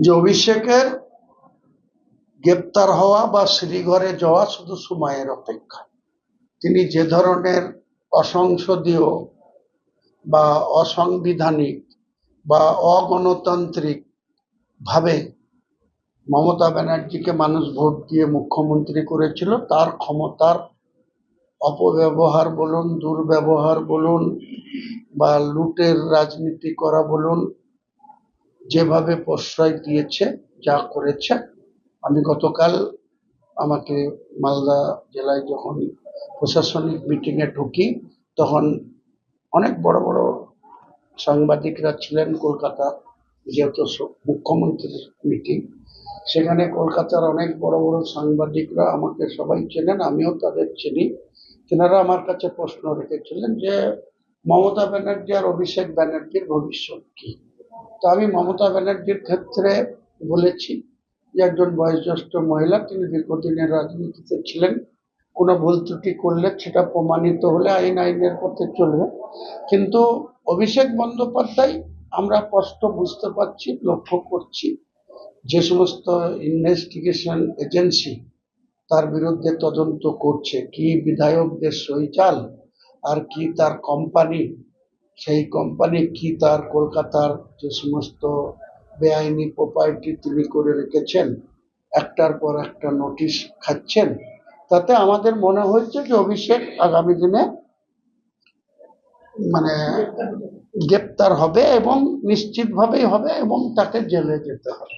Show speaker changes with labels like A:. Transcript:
A: যে অভিষেকের গ্রেপ্তার হওয়া বা শ্রীঘরে যাওয়া শুধু সময়ের অপেক্ষা। তিনি যে ধরনের অসংসদীয় বা অসাংবিধানিক বা অগণতান্ত্রিক ভাবে মমতা ব্যানার্জিকে মানুষ ভোট দিয়ে মুখ্যমন্ত্রী করেছিল, তার ক্ষমতার অপব্যবহার বলুন, দুর্ব্যবহার বলুন বা লুটের রাজনীতি করা বলুন, যেভাবে প্রশ্রয় দিয়েছে, যা করেছে। আমি গতকাল আমাকে মালদা জেলায় যখন প্রশাসনিক মিটিংয়ে ঢুকি, তখন অনেক বড় বড় সাংবাদিকরা ছিলেন। কলকাতা যেহেতু মুখ্যমন্ত্রীর মিটিং, সেখানে কলকাতার অনেক বড় বড় সাংবাদিকরা আমাকে সবাই চেনেন, আমিও তাদের চিনি। তেনারা আমার কাছে প্রশ্ন রেখেছিলেন যে মমতা ব্যানার্জি আর অভিষেক ব্যানার্জির ভবিষ্যৎ কি। তো আমি মমতা ব্যানার্জির ক্ষেত্রে বলেছি যে একজন বয়োজ্যেষ্ঠ মহিলা, তিনি দীর্ঘদিনের রাজনীতিতে ছিলেন, কোনো ভুল ত্রুটি করলে সেটা প্রমাণিত হলে আইনের পথে চলবে। কিন্তু অভিষেক বন্দ্যোপাধ্যায়, আমরা স্পষ্ট বুঝতে পারছি, লক্ষ্য করছি, যে সমস্ত ইনভেস্টিগেশন এজেন্সি তার বিরুদ্ধে তদন্ত করছে, কি বিধায়কদের সইচাল আর কি তার কোম্পানি, সেই কোম্পানি কি তার কলকাতার যে সমস্ত বেআইনি প্রপার্টি তিনি করে রেখেছেন, একটার পর একটা নোটিশ খাচ্ছেন, তাতে আমাদের মনে হচ্ছে যে অভিষেক আগামী দিনে মানে গ্রেপ্তার হবে এবং নিশ্চিতভাবেই হবে এবং তাকে জেলে যেতে হবে।